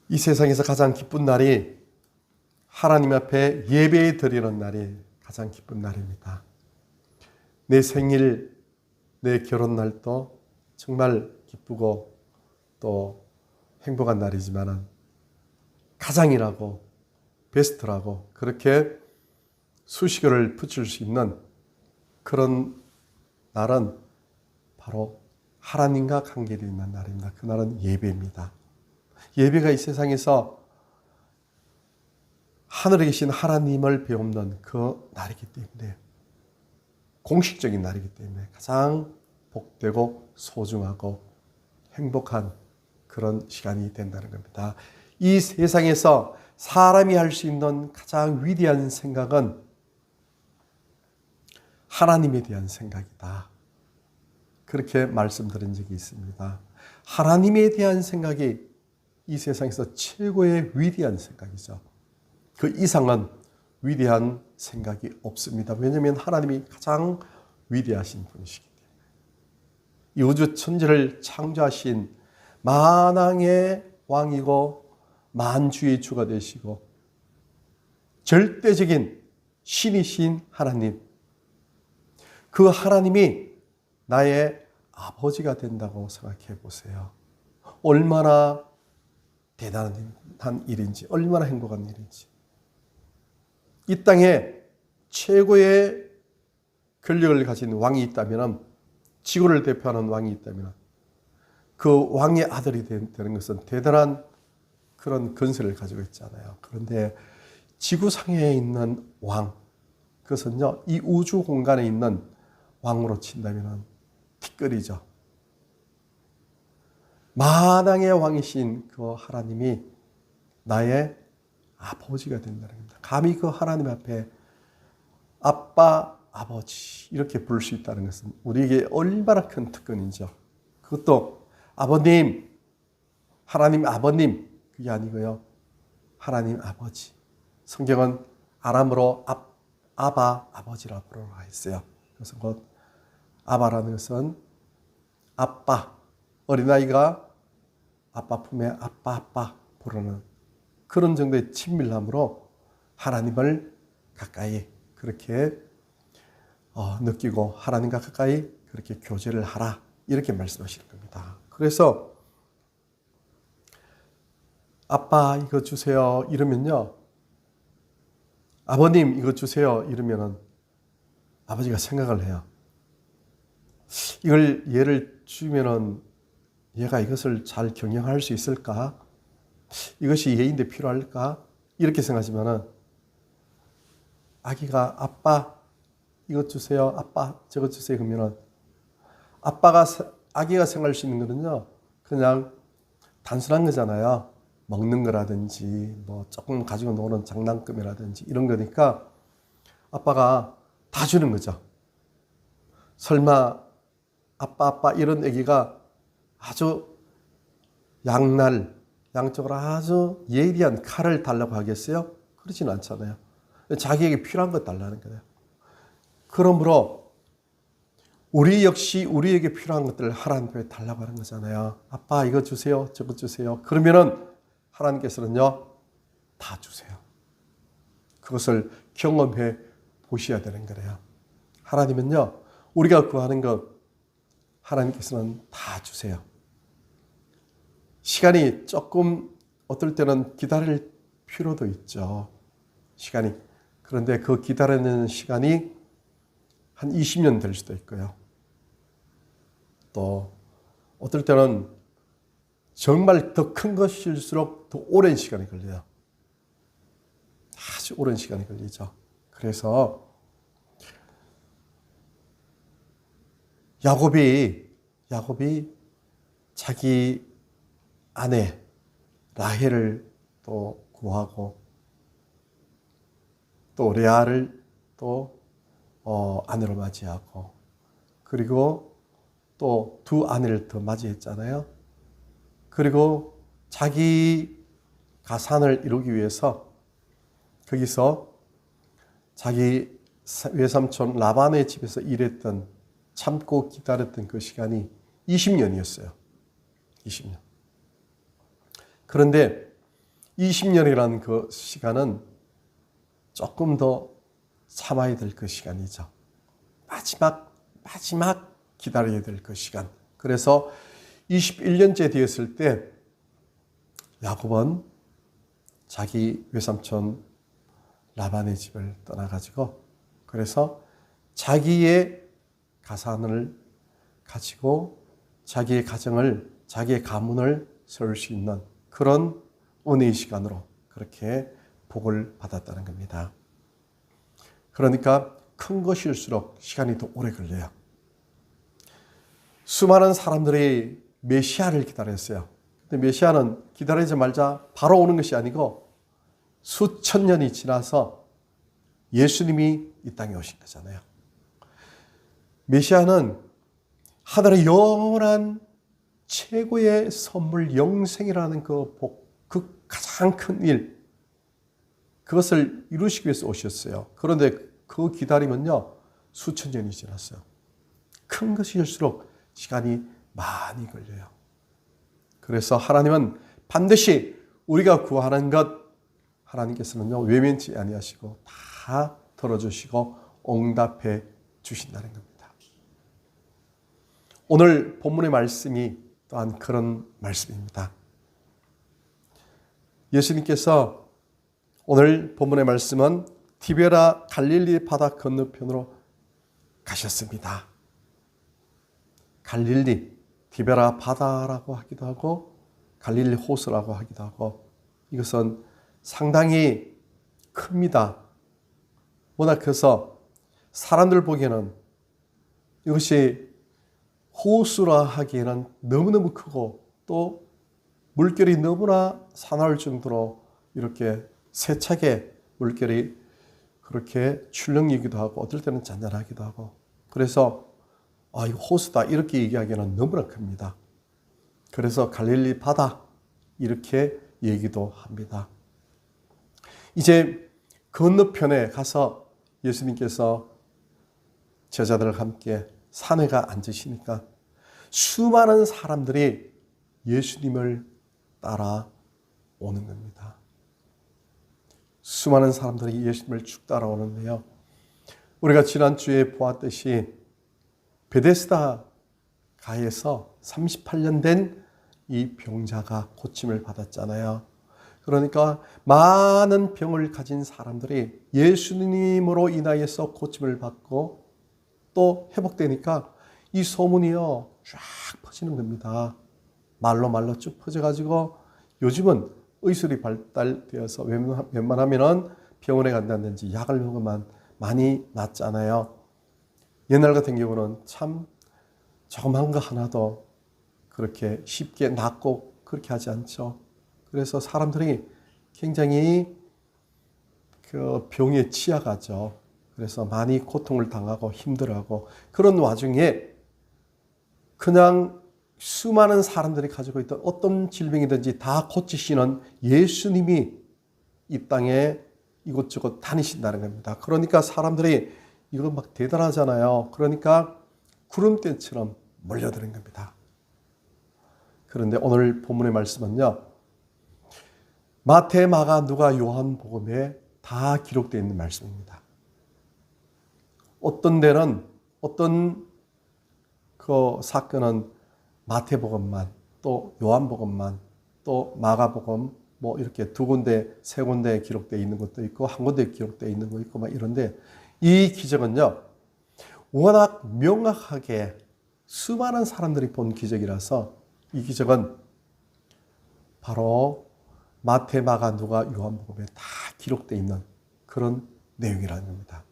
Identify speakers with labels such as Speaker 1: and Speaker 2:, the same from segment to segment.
Speaker 1: 이 세상에서 가장 기쁜 날이 하나님 앞에 예배 드리는 날이 가장 기쁜 날입니다. 내 생일, 내 결혼날도 정말 기쁘고 또 행복한 날이지만 가장이라고 베스트라고 그렇게 수식어를 붙일 수 있는 그런 날은 바로 하나님과 관계되어 있는 날입니다. 그날은 예배입니다. 예배가 이 세상에서 하늘에 계신 하나님을 배우는 그 날이기 때문에 공식적인 날이기 때문에 가장 복되고 소중하고 행복한 그런 시간이 된다는 겁니다. 이 세상에서 사람이 할 수 있는 가장 위대한 생각은 하나님에 대한 생각이다. 그렇게 말씀드린 적이 있습니다. 하나님에 대한 생각이 이 세상에서 최고의 위대한 생각이죠. 그 이상은 위대한 생각이 없습니다. 왜냐하면 하나님이 가장 위대하신 분이시기 때문에. 이 우주 천지를 창조하신 만왕의 왕이고 만주의 주가 되시고 절대적인 신이신 하나님, 그 하나님이 나의 아버지가 된다고 생각해 보세요. 얼마나 대단한 일인지, 얼마나 행복한 일인지. 이 땅에 최고의 권력을 가진 왕이 있다면, 지구를 대표하는 왕이 있다면 그 왕의 아들이 되는 것은 대단한 그런 건설을 가지고 있잖아요. 그런데 지구상에 있는 왕, 그것은요, 이 우주 공간에 있는 왕으로 친다면 티끌이죠. 만왕의 왕이신 그 하나님이 나의 아버지가 된다는 겁니다. 감히 그 하나님 앞에 아빠, 아버지 이렇게 부를 수 있다는 것은 우리에게 얼마나 큰 특권이죠. 그것도 아버님, 하나님 아버님 그게 아니고요. 하나님 아버지. 성경은 아람어로 아바, 아버지라 부르라 했어요. 그래서 곧 아바라는 것은 아빠, 어린아이가 아빠 품에 아빠 부르는 그런 정도의 친밀함으로 하나님을 가까이 그렇게 느끼고 하나님과 가까이 그렇게 교제를 하라 이렇게 말씀하시는 겁니다. 그래서 아빠 이거 주세요 이러면요, 아버님 이거 주세요 이러면은 아버지가 생각을 해요. 이걸 얘를 주면은 얘가 이것을 잘 경영할 수 있을까? 이것이 얘인데 필요할까? 이렇게 생각하지만은 아기가 아빠 이것 주세요, 아빠 저것 주세요 그러면은 아기가 생각할 수 있는 거는요, 그냥 단순한 거잖아요. 먹는 거라든지 뭐 조금 가지고 노는 장난감이라든지 이런 거니까 아빠가 다 주는 거죠. 설마 아빠 이런 얘기가 아주 양쪽으로 아주 예리한 칼을 달라고 하겠어요? 그렇지는 않잖아요. 자기에게 필요한 것 달라는 거예요. 그러므로 우리 역시 우리에게 필요한 것들을 하나님께 달라고 하는 거잖아요. 아빠 이거 주세요, 저거 주세요. 그러면은 하나님께서는요, 다 주세요. 그것을 경험해 보셔야 되는 거래요. 하나님은요, 우리가 구하는 것 하나님께서는 다 주세요. 시간이 조금 어떨 때는 기다릴 필요도 있죠. 시간이. 그런데 그 기다리는 시간이 한 20년 될 수도 있고요. 또 어떨 때는 정말 더 큰 것일수록 더 오랜 시간이 걸려요. 아주 오랜 시간이 걸리죠. 그래서 야곱이 자기 아내 라헬을 또 구하고 또 레아를 또 아내로 맞이하고 그리고 또 두 아내를 더 맞이했잖아요. 그리고 자기 가산을 이루기 위해서 거기서 자기 외삼촌 라반의 집에서 일했던 참고 기다렸던 그 시간이 20년이었어요. 20년. 그런데 20년이라는 그 시간은 조금 더 참아야 될 그 시간이죠. 마지막 기다려야 될 그 시간. 그래서 21년째 되었을 때 야곱은 자기 외삼촌 라반의 집을 떠나가지고 그래서 자기의 가산을 가지고 자기의 가정을, 자기의 가문을 세울 수 있는 그런 은혜의 시간으로 그렇게 복을 받았다는 겁니다. 그러니까 큰 것일수록 시간이 더 오래 걸려요. 수많은 사람들이 메시아를 기다렸어요. 근데 메시아는 기다리지 말자 바로 오는 것이 아니고 수천 년이 지나서 예수님이 이 땅에 오신 거잖아요. 메시아는 하늘의 영원한 최고의 선물, 영생이라는 그 복, 그 가장 큰 일, 그것을 이루시기 위해서 오셨어요. 그런데 그 기다림은요, 수천 년이 지났어요. 큰 것일수록 시간이 많이 걸려요. 그래서 하나님은 반드시 우리가 구하는 것, 하나님께서는요, 외면치 아니하시고 다 들어주시고 응답해 주신다는 겁니다. 오늘 본문의 말씀이 또한 그런 말씀입니다. 예수님께서 오늘 본문의 말씀은 디베라 갈릴리 바다 건너편으로 가셨습니다. 갈릴리, 디베라 바다라고 하기도 하고 갈릴리 호수라고 하기도 하고 이것은 상당히 큽니다. 워낙 커서 사람들 보기에는 이것이 호수라 하기에는 너무너무 크고 또 물결이 너무나 사나울 정도로 이렇게 세차게 물결이 그렇게 출렁이기도 하고 어떨 때는 잔잔하기도 하고 그래서 이거 호수다 이렇게 얘기하기에는 너무나 큽니다. 그래서 갈릴리 바다 이렇게 얘기도 합니다. 이제 건너편에 가서 예수님께서 제자들과 함께 산에가 앉으시니까 수많은 사람들이 예수님을 따라오는 겁니다. 수많은 사람들이 예수님을 쭉 따라오는데요. 우리가 지난주에 보았듯이 베데스다 가에서 38년 된 이 병자가 고침을 받았잖아요. 그러니까 많은 병을 가진 사람들이 예수님으로 인하여서 고침을 받고 또 회복되니까 이 소문이요 쫙 퍼지는 겁니다. 말로 쭉 퍼져가지고 요즘은 의술이 발달되어서 웬만하면은 병원에 간다든지 약을 먹으면 많이 낫잖아요. 옛날 같은 경우는 참 조그만 거 하나도 그렇게 쉽게 낫고 그렇게 하지 않죠. 그래서 사람들이 굉장히 그 병에 취약하죠. 그래서 많이 고통을 당하고 힘들어하고 그런 와중에 그냥 수많은 사람들이 가지고 있던 어떤 질병이든지 다 고치시는 예수님이 이 땅에 이곳저곳 다니신다는 겁니다. 그러니까 사람들이 이거 막 대단하잖아요. 그러니까 구름대처럼 몰려드는 겁니다. 그런데 오늘 본문의 말씀은요. 마태, 마가, 누가, 요한복음에 다 기록되어 있는 말씀입니다. 어떤 데는 어떤 그 사건은 마태복음만 또 요한복음만 또 마가복음 뭐 이렇게 두 군데 세 군데에 기록되어 있는 것도 있고 한 군데에 기록되어 있는 거 있고 막 이런데 이 기적은요 워낙 명확하게 수많은 사람들이 본 기적이라서 이 기적은 바로 마태, 마가, 누가, 요한복음에 다 기록되어 있는 그런 내용이라는 겁니다.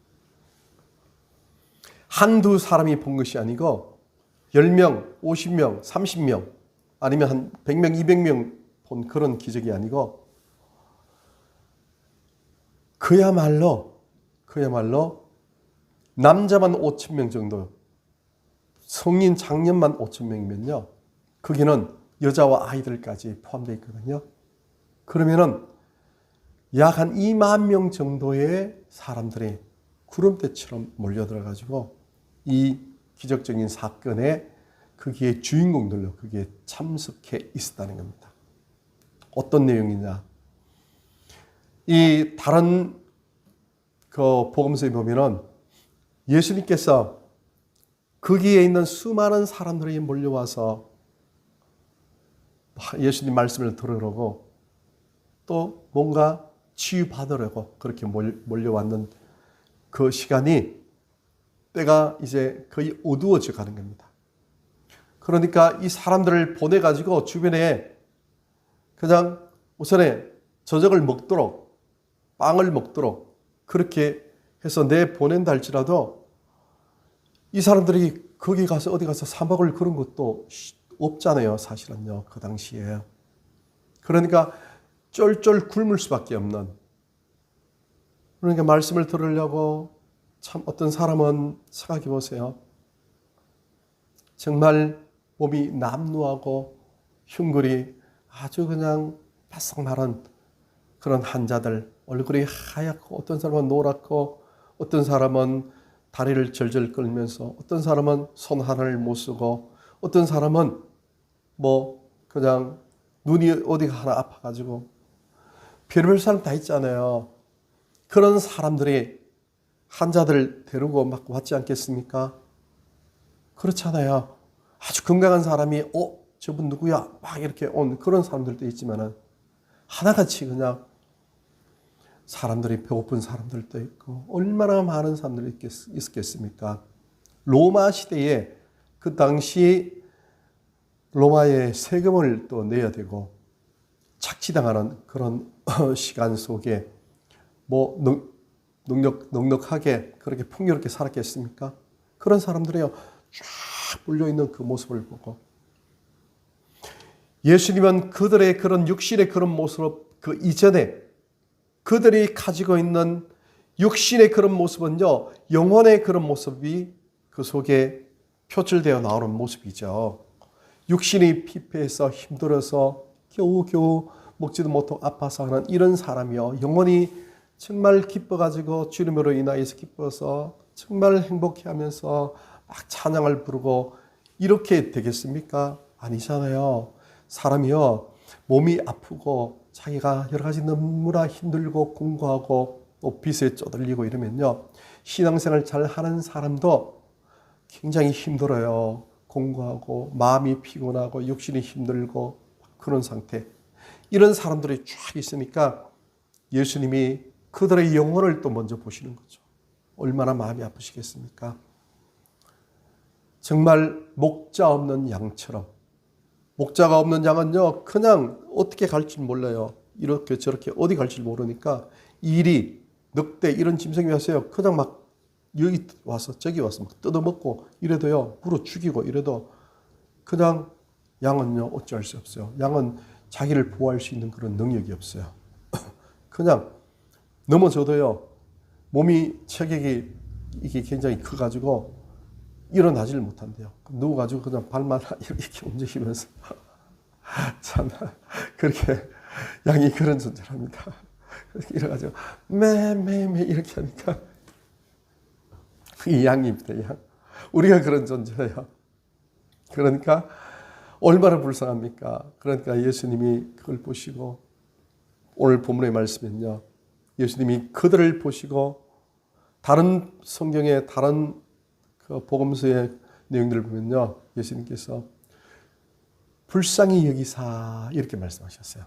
Speaker 1: 한두 사람이 본 것이 아니고 10명, 50명, 30명 아니면 한 100명, 200명 본 그런 기적이 아니고 그야말로 남자만 5,000명 정도 성인 장년만 5,000명이면요 거기는 여자와 아이들까지 포함되어 있거든요. 그러면은 약 한 2만 명 정도의 사람들이 구름대처럼 몰려들어가지고 이 기적적인 사건에 거기에 주인공들로 거기에 참석해 있었다는 겁니다. 어떤 내용이냐? 이 다른 그 복음서에 보면은 예수님께서 거기에 있는 수많은 사람들이 몰려와서 예수님 말씀을 들으려고 또 뭔가 치유받으려고 그렇게 몰려왔는 그 시간이 때가 이제 거의 어두워져 가는 겁니다. 그러니까 이 사람들을 보내가지고 주변에 그냥 우선에 저녁을 먹도록 빵을 먹도록 그렇게 해서 보낸다 할지라도 이 사람들이 거기 가서 어디 가서 사먹을 그런 것도 없잖아요. 사실은요. 그 당시에. 그러니까 쫄쫄 굶을 수밖에 없는. 그러니까 말씀을 들으려고 참 어떤 사람은 생각해 보세요. 정말 몸이 남루하고 흉글이 아주 그냥 바싹 마른 그런 환자들, 얼굴이 하얗고 어떤 사람은 노랗고 어떤 사람은 다리를 절절 끌면서 어떤 사람은 손 하나를 못 쓰고 어떤 사람은 뭐 그냥 눈이 어디가 하나 아파가지고 별별 사람 다 있잖아요. 그런 사람들이 환자들 데리고 막 왔지 않겠습니까? 그렇잖아요. 아주 건강한 사람이 저분 누구야? 막 이렇게 온 그런 사람들도 있지만은 하나같이 그냥 사람들이 배고픈 사람들도 있고 얼마나 많은 사람들이 있었겠습니까? 로마 시대에 그 당시 로마의 세금을 또 내야 되고 착취당하는 그런 시간 속에 뭐 넉넉하게 그렇게 풍요롭게 살았겠습니까? 그런 사람들이요 쫙 몰려있는 그 모습을 보고 예수님은 그들의 그런 육신의 그런 모습으로 그 이전에 그들이 가지고 있는 육신의 그런 모습은요 영혼의 그런 모습이 그 속에 표출되어 나오는 모습이죠. 육신이 피폐해서 힘들어서 겨우겨우 먹지도 못하고 아파서 하는 이런 사람이요 영혼이 정말 기뻐가지고 주님으로 인하여서 기뻐서 정말 행복해하면서 막 찬양을 부르고 이렇게 되겠습니까? 아니잖아요. 사람이요 몸이 아프고 자기가 여러 가지 너무나 힘들고 공고하고 또 빚에 쪼들리고 이러면요 신앙생활 잘 하는 사람도 굉장히 힘들어요. 공고하고 마음이 피곤하고 육신이 힘들고 그런 상태. 이런 사람들이 쫙 있으니까 예수님이 그들의 영혼을 또 먼저 보시는 거죠. 얼마나 마음이 아프시겠습니까? 정말 목자 없는 양처럼. 목자가 없는 양은요 그냥 어떻게 갈지 몰라요. 이렇게 저렇게 어디 갈지 모르니까 이리 늑대 이런 짐승이 왔어요. 그냥 막 여기 와서 저기 와서 막 뜯어먹고 이래도요 물어 죽이고 이래도 그냥 양은요 어찌할 수 없어요. 양은 자기를 보호할 수 있는 그런 능력이 없어요. 그냥 넘어져도요 몸이 체격이 이게 굉장히 커가지고 일어나지를 못한대요. 누워가지고 그냥 발만 이렇게 움직이면서 참 그렇게 양이 그런 존재랍니다. 이래가지고 매매매 이렇게 하니까 이 양입니다. 양. 우리가 그런 존재예요. 그러니까 얼마나 불쌍합니까? 그러니까 예수님이 그걸 보시고 오늘 본문의 말씀은요. 예수님이 그들을 보시고 다른 성경의 다른 그 복음서의 내용들을 보면요. 예수님께서 불쌍히 여기사 이렇게 말씀하셨어요.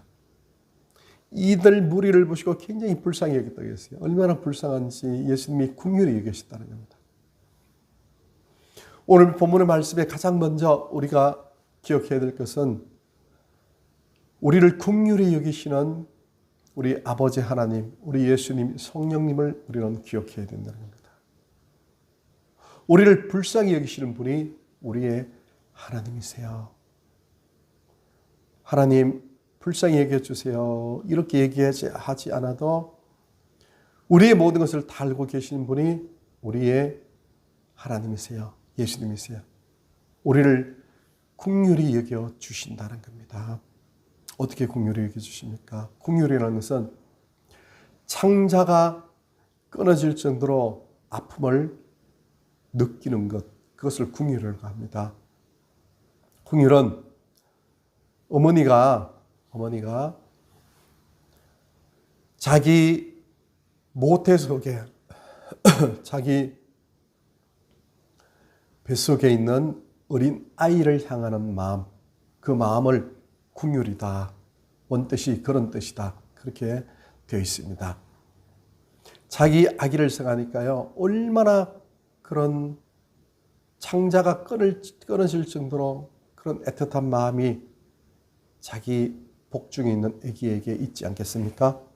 Speaker 1: 이들 무리를 보시고 굉장히 불쌍히 여겼다고 했어요. 얼마나 불쌍한지 예수님이 긍휼히 여기셨다는 겁니다. 오늘 본문의 말씀에 가장 먼저 우리가 기억해야 될 것은 우리를 긍휼히 여기시는 우리 아버지 하나님, 우리 예수님, 성령님을 우리는 기억해야 된다는 겁니다. 우리를 불쌍히 여기시는 분이 우리의 하나님이세요. 하나님 불쌍히 여겨주세요. 이렇게 얘기하지 않아도 우리의 모든 것을 다 알고 계시는 분이 우리의 하나님이세요. 예수님이세요. 우리를 긍휼히 여겨주신다는 겁니다. 어떻게 긍휼히 여겨주십니까? 긍휼이라는 것은 창자가 끊어질 정도로 아픔을 느끼는 것, 그것을 긍휼이라고 합니다. 긍휼은 어머니가 자기 모태 속에 자기 뱃속에 있는 어린 아이를 향하는 마음, 그 마음을 긍휼이다. 원뜻이 그런 뜻이다. 그렇게 되어 있습니다. 자기 아기를 생각하니까요, 얼마나 그런 창자가 끊어질 정도로 그런 애틋한 마음이 자기 복중에 있는 아기에게 있지 않겠습니까?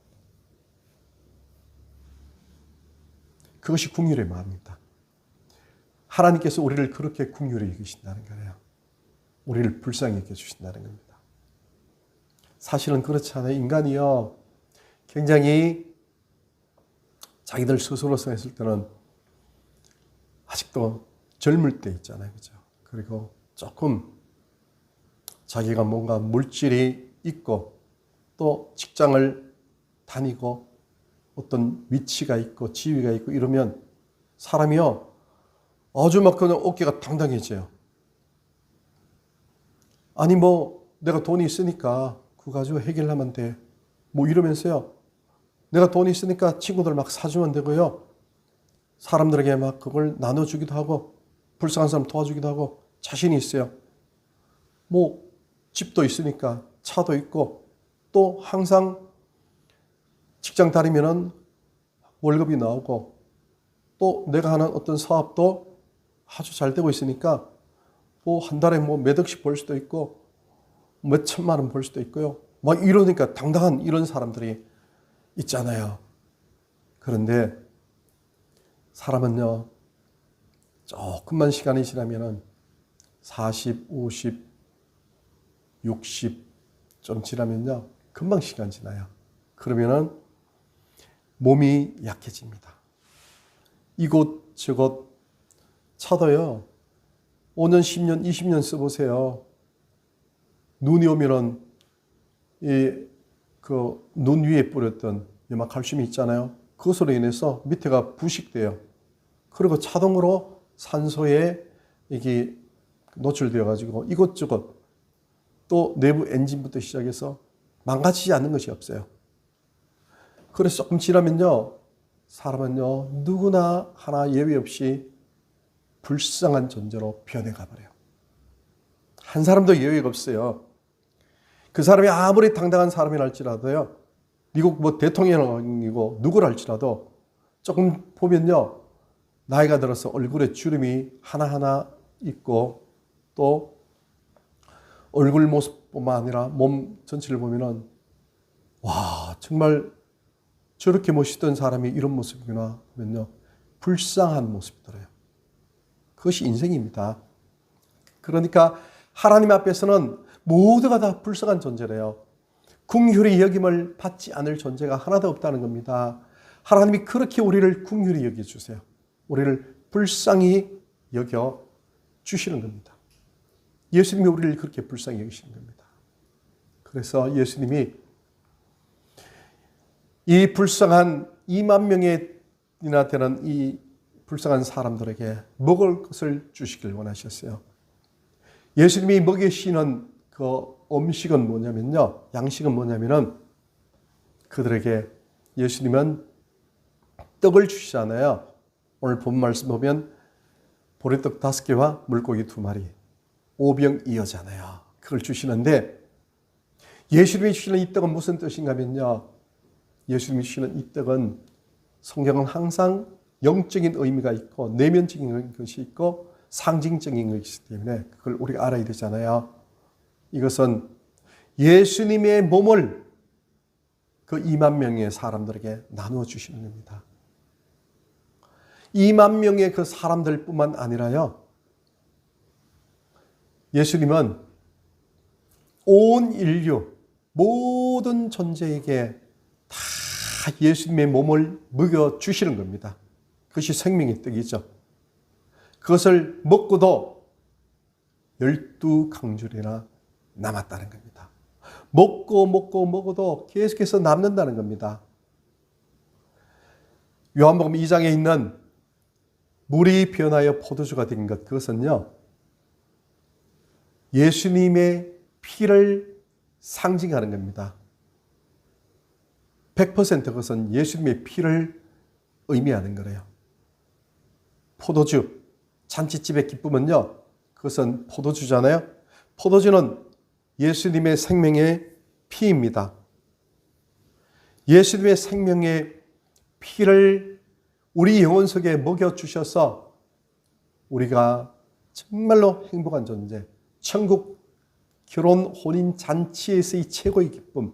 Speaker 1: 그것이 긍휼의 마음입니다. 하나님께서 우리를 그렇게 긍휼히 여기신다는 거예요. 우리를 불쌍히 여겨주신다는 겁니다. 사실은 그렇지 않아요. 인간이요, 굉장히 자기들 스스로 생각했을 때는 아직도 젊을 때 있잖아요. 그죠? 그리고 조금 자기가 뭔가 물질이 있고 또 직장을 다니고 어떤 위치가 있고 지위가 있고 이러면 사람이요, 아주 막 그냥 어깨가 당당해져요. 아니 뭐 내가 돈이 있으니까 그거 가지고 해결하면 돼. 뭐 이러면서요, 내가 돈이 있으니까 친구들 막 사주면 되고요, 사람들에게 막 그걸 나눠주기도 하고 불쌍한 사람 도와주기도 하고 자신이 있어요. 뭐 집도 있으니까 차도 있고 또 항상 직장 다니면은 월급이 나오고 또 내가 하는 어떤 사업도 아주 잘 되고 있으니까 뭐 한 달에 뭐 몇 억씩 벌 수도 있고 몇 천만 원 벌 수도 있고요. 막 이러니까 당당한 이런 사람들이 있잖아요. 그런데 사람은요, 조금만 시간이 지나면은 40, 50, 60 좀 지나면요, 금방 시간 지나요. 그러면은 몸이 약해집니다. 이곳저곳 차도요, 5년, 10년, 20년 써보세요. 눈이 오면은 그 눈 위에 뿌렸던 칼슘이 있잖아요. 그것으로 인해서 밑에가 부식돼요. 그리고 자동으로 산소에 이게 노출되어 가지고 이것저것 또 내부 엔진부터 시작해서 망가지지 않는 것이 없어요. 그래서 조금 지나면요, 사람은요, 누구나 하나 예외 없이 불쌍한 존재로 변해가 버려요. 한 사람도 예외가 없어요. 그 사람이 아무리 당당한 사람이라 할지라도요, 미국 뭐 대통령이고 누구라 할지라도 조금 보면요, 나이가 들어서 얼굴에 주름이 하나하나 있고 또 얼굴 모습뿐만 아니라 몸 전체를 보면은 와, 정말 저렇게 멋있던 사람이 이런 모습이구나 하면요, 불쌍한 모습이더래요. 그것이 인생입니다. 그러니까 하나님 앞에서는 모두가 다 불쌍한 존재래요. 긍휼히 여김을 받지 않을 존재가 하나도 없다는 겁니다. 하나님이 그렇게 우리를 긍휼히 여겨주세요. 우리를 불쌍히 여겨 주시는 겁니다. 예수님이 우리를 그렇게 불쌍히 여기시는 겁니다. 그래서 예수님이 이 불쌍한 2만 명이나 되는 이 불쌍한 사람들에게 먹을 것을 주시길 원하셨어요. 예수님이 먹이시는 그 음식은 뭐냐면요, 양식은 뭐냐면은 그들에게 예수님은 떡을 주시잖아요. 오늘 본 말씀 보면 보리떡 5개와 물고기 2마리, 오병이어잖아요. 그걸 주시는데 예수님이 주시는 이 떡은 무슨 뜻인가 하면요, 예수님이 주시는 이 떡은 성경은 항상 영적인 의미가 있고 내면적인 것이 있고 상징적인 것이기 때문에 그걸 우리가 알아야 되잖아요. 이것은 예수님의 몸을 그 2만 명의 사람들에게 나누어 주시는 겁니다. 2만 명의 그 사람들뿐만 아니라요, 예수님은 온 인류 모든 존재에게 다 예수님의 몸을 먹여 주시는 겁니다. 그것이 생명의 떡이죠. 그것을 먹고도 12강줄이나 남았다는 겁니다. 먹어도 계속해서 남는다는 겁니다. 요한복음 2장에 있는 물이 변하여 포도주가 된 것, 그것은요, 예수님의 피를 상징하는 겁니다. 100% 그것은 예수님의 피를 의미하는 거래요. 포도주, 잔치집의 기쁨은요, 그것은 포도주잖아요. 포도주는 예수님의 생명의 피입니다. 예수님의 생명의 피를 우리 영혼 속에 먹여주셔서 우리가 정말로 행복한 존재, 천국 결혼 혼인 잔치에서의 최고의 기쁨,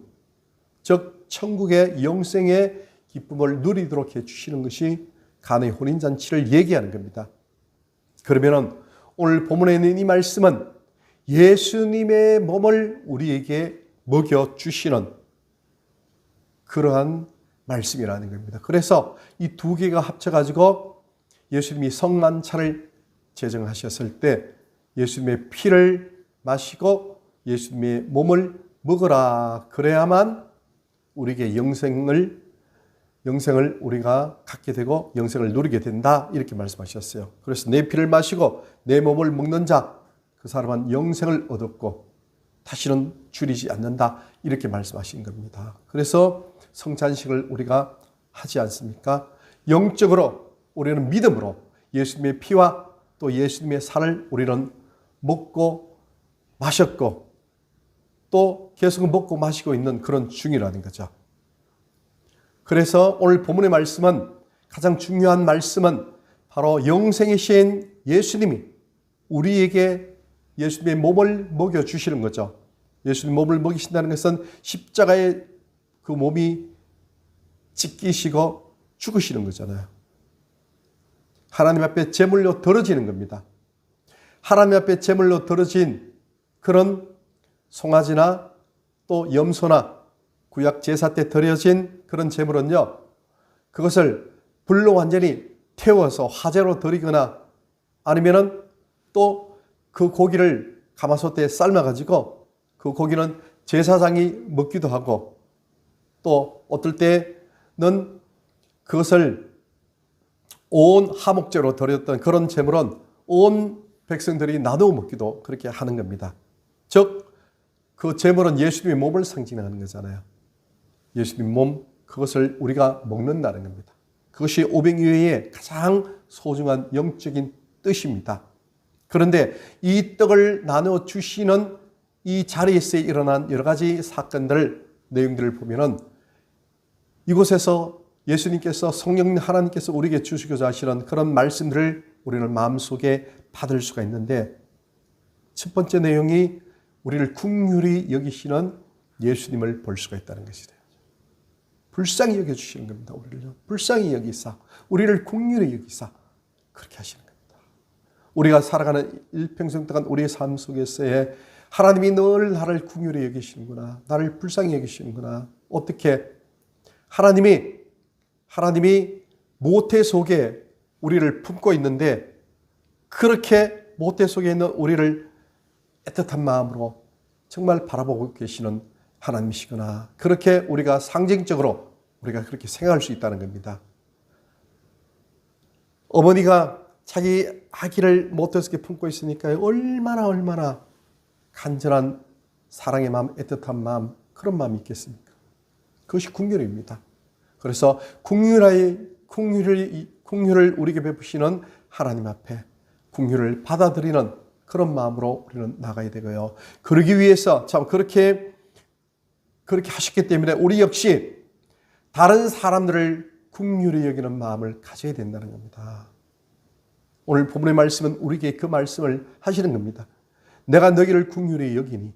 Speaker 1: 즉 천국의 영생의 기쁨을 누리도록 해주시는 것이 가나의 혼인 잔치를 얘기하는 겁니다. 그러면 오늘 본문에 있는 이 말씀은 예수님의 몸을 우리에게 먹여주시는 그러한 말씀이라는 겁니다. 그래서 이 두 개가 합쳐가지고 예수님이 성만찬을 제정하셨을 때 예수님의 피를 마시고 예수님의 몸을 먹으라. 그래야만 우리에게 영생을 우리가 갖게 되고 영생을 누리게 된다. 이렇게 말씀하셨어요. 그래서 내 피를 마시고 내 몸을 먹는 자, 그 사람은 영생을 얻었고 다시는 줄이지 않는다. 이렇게 말씀하신 겁니다. 그래서 성찬식을 우리가 하지 않습니까? 영적으로 우리는 믿음으로 예수님의 피와 또 예수님의 살을 우리는 먹고 마셨고 또 계속 먹고 마시고 있는 그런 중이라는 거죠. 그래서 오늘 본문의 말씀은 가장 중요한 말씀은 바로 영생이신 예수님이 우리에게 예수님의 몸을 먹여주시는 거죠. 예수님 몸을 먹이신다는 것은 십자가에 그 몸이 찢기시고 죽으시는 거잖아요. 하나님 앞에 제물로 드려지는 겁니다. 하나님 앞에 제물로 드려진 그런 송아지나 또 염소나 구약 제사 때 드려진 그런 제물은요, 그것을 불로 완전히 태워서 화재로 드리거나 아니면은 또 그 고기를 가마솥에 삶아가지고 그 고기는 제사장이 먹기도 하고 또 어떨 때는 그것을 온 하목제로 드렸던 그런 제물은 온 백성들이 나누어 먹기도 그렇게 하는 겁니다. 즉 그 제물은 예수님의 몸을 상징하는 거잖아요. 예수님의 몸, 그것을 우리가 먹는다는 겁니다. 그것이 오병이어의 가장 소중한 영적인 뜻입니다. 그런데 이 떡을 나누어 주시는 이 자리에서 일어난 여러 가지 사건들, 내용들을 보면은 이곳에서 예수님께서 성령 하나님께서 우리에게 주시고자 하시는 그런 말씀들을 우리는 마음속에 받을 수가 있는데 첫 번째 내용이 우리를 긍휼히 여기시는 예수님을 볼 수가 있다는 것이래요. 불쌍히 여겨주시는 겁니다. 우리를 불쌍히 여기사 우리를 긍휼히 여기사 그렇게 하시는 겁니다. 우리가 살아가는 일평생 동안 우리의 삶 속에서의 하나님이 늘 나를 긍휼히 여기시는구나, 나를 불쌍히 여기시는구나. 어떻게 하나님이 모태 속에 우리를 품고 있는데 그렇게 모태 속에 있는 우리를 애틋한 마음으로 정말 바라보고 계시는 하나님이시구나. 그렇게 우리가 상징적으로 우리가 그렇게 생각할 수 있다는 겁니다. 어머니가 자기 아기를 모태 속에 품고 있으니까 얼마나 간절한 사랑의 마음, 애틋한 마음, 그런 마음이 있겠습니까? 그것이 긍휼입니다. 그래서 긍휼을 우리에게 베푸시는 하나님 앞에 긍휼을 받아들이는 그런 마음으로 우리는 나가야 되고요. 그러기 위해서 참 그렇게 하셨기 때문에 우리 역시 다른 사람들을 긍휼히 여기는 마음을 가져야 된다는 겁니다. 오늘 본문의 말씀은 우리에게 그 말씀을 하시는 겁니다. 내가 너희를 긍휼히 여기니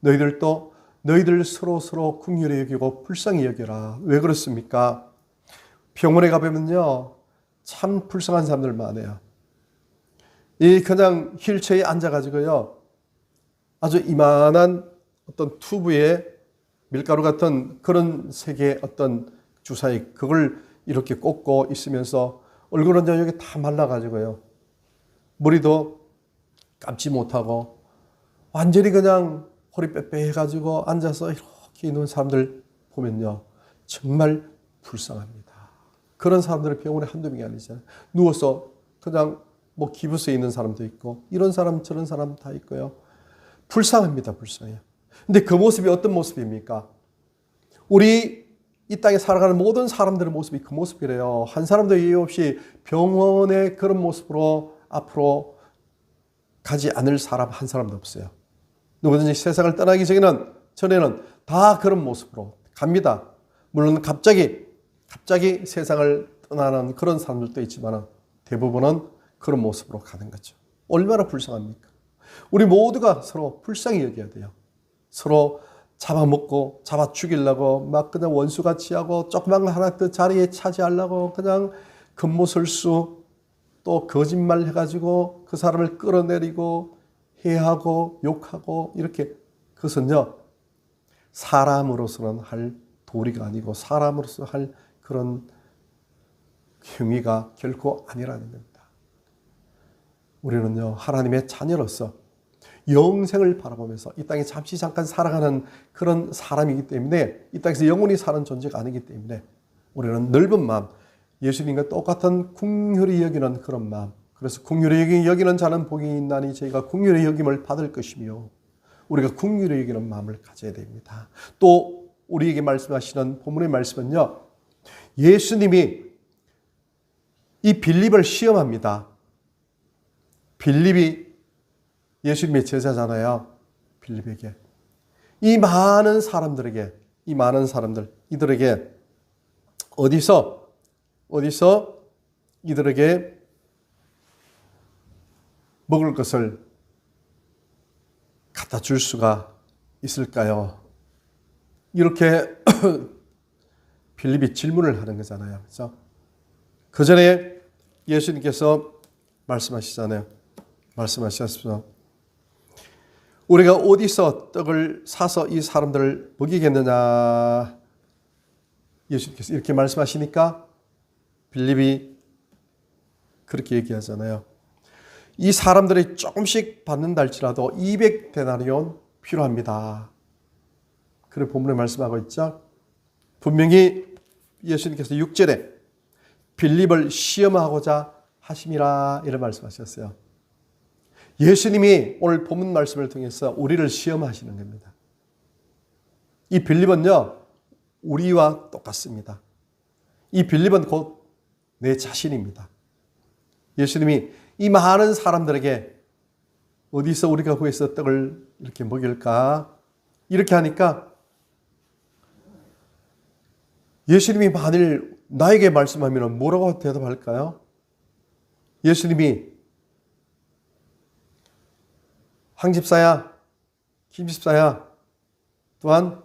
Speaker 1: 너희들도 너희들 서로 긍휼히 여기고 불쌍히 여겨라. 왜 그렇습니까? 병원에 가보면요, 참 불쌍한 사람들 많아요. 그냥 휠체어에 앉아가지고요, 아주 이만한 어떤 튜브에 밀가루 같은 그런 색의 어떤 주사위, 그걸 이렇게 꽂고 있으면서 얼굴은 여기 다 말라가지고요, 머리도 감지 못하고 완전히 그냥 허리 빽빽해가지고 앉아서 이렇게 있는 사람들 보면요, 정말 불쌍합니다. 그런 사람들은 병원에 한두 명이 아니잖아요. 누워서 그냥 뭐 기부스에 있는 사람도 있고 이런 사람 저런 사람 다 있고요. 불쌍합니다. 불쌍해요. 근데 그 모습이 어떤 모습입니까? 우리 이 땅에 살아가는 모든 사람들의 모습이 그 모습이래요. 한 사람도 예외 없이 병원의 그런 모습으로 앞으로 가지 않을 사람 한 사람도 없어요. 누구든지 세상을 떠나기 전에는 다 그런 모습으로 갑니다. 물론 갑자기 세상을 떠나는 그런 사람들도 있지만 대부분은 그런 모습으로 가는 거죠. 얼마나 불쌍합니까? 우리 모두가 서로 불쌍히 여겨야 돼요. 서로 잡아먹고 잡아 죽이려고 막 그냥 원수같이 하고 조그만 하나 더 자리에 차지하려고 그냥 급무설수 또 거짓말 해가지고 그 사람을 끌어내리고 해하고 욕하고 이렇게, 그것은요 사람으로서는 할 도리가 아니고 사람으로서 할 그런 행위가 결코 아니라는 겁니다. 우리는요 하나님의 자녀로서 영생을 바라보면서 이 땅에 잠시 잠깐 살아가는 그런 사람이기 때문에, 이 땅에서 영원히 사는 존재가 아니기 때문에 우리는 넓은 마음, 예수님과 똑같은 긍휼히 여기는 그런 마음, 그래서 긍휼히 여기는 자는 복이 있나니 저희가 긍휼히 여김을 받을 것이며, 우리가 긍휼히 여기는 마음을 가져야 됩니다. 또 우리에게 말씀하시는 본문의 말씀은요, 예수님이 이 빌립을 시험합니다. 빌립이 예수님의 제자잖아요. 빌립에게 이 많은 사람들 이들에게 어디서 이들에게 먹을 것을 갖다 줄 수가 있을까요? 이렇게 빌립이 질문을 하는 거잖아요. 그렇죠? 그 전에 예수님께서 말씀하셨습니다. 우리가 어디서 떡을 사서 이 사람들을 먹이겠느냐? 예수님께서 이렇게 말씀하시니까 빌립이 그렇게 얘기하잖아요. 이 사람들이 조금씩 받는다 할지라도 200데나리온 필요합니다. 그래 본문에 말씀하고 있죠. 분명히 예수님께서 6절에 빌립을 시험하고자 하심이라 이런 말씀하셨어요. 예수님이 오늘 본문 말씀을 통해서 우리를 시험하시는 겁니다. 이 빌립은요 우리와 똑같습니다. 이 빌립은 곧 내 자신입니다. 예수님이 이 많은 사람들에게 어디서 우리가 구해서 떡을 이렇게 먹일까? 이렇게 하니까 예수님이 만일 나에게 말씀하면 뭐라고 대답할까요? 예수님이 황 집사야, 김 집사야, 또한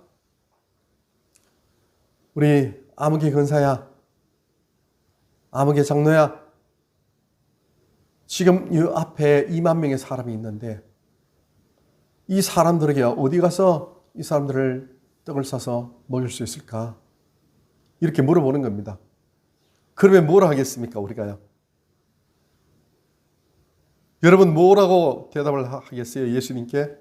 Speaker 1: 우리 아무개 근사야, 아무개 장로야, 지금 이 앞에 2만 명의 사람이 있는데 이 사람들에게 어디 가서 이 사람들을 떡을 사서 먹일 수 있을까? 이렇게 물어보는 겁니다. 그러면 뭐라 하겠습니까, 우리가요? 여러분 뭐라고 대답을 하겠어요, 예수님께?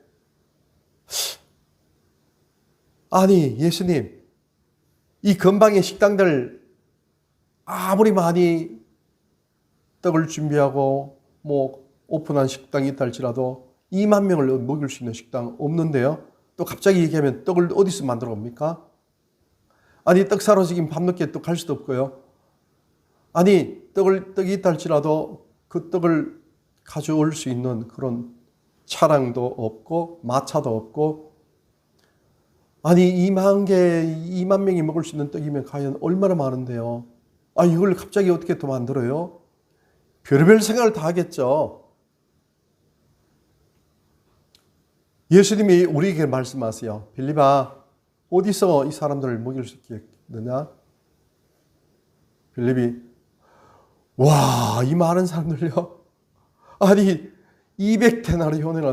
Speaker 1: 아니, 예수님, 이 근방의 식당들 아무리 많이 떡을 준비하고 오픈한 식당이 있다 할지라도 2만 명을 먹일 수 있는 식당 없는데요. 또 갑자기 얘기하면 떡을 어디서 만들어 옵니까? 아니, 떡 사러 지금 밤늦게 또 갈 수도 없고요. 아니, 떡이 있다 할지라도 그 떡을 가져올 수 있는 그런 차량도 없고 마차도 없고, 아니 2만 명이 먹을 수 있는 떡이면 과연 얼마나 많은데요. 아, 이걸 갑자기 어떻게 또 만들어요? 별의별 생각을 다 하겠죠. 예수님이 우리에게 말씀하세요. 빌립아, 어디서 이 사람들을 먹일 수 있겠느냐? 빌립이 와, 이 많은 사람들요? 아니 200데나리온이나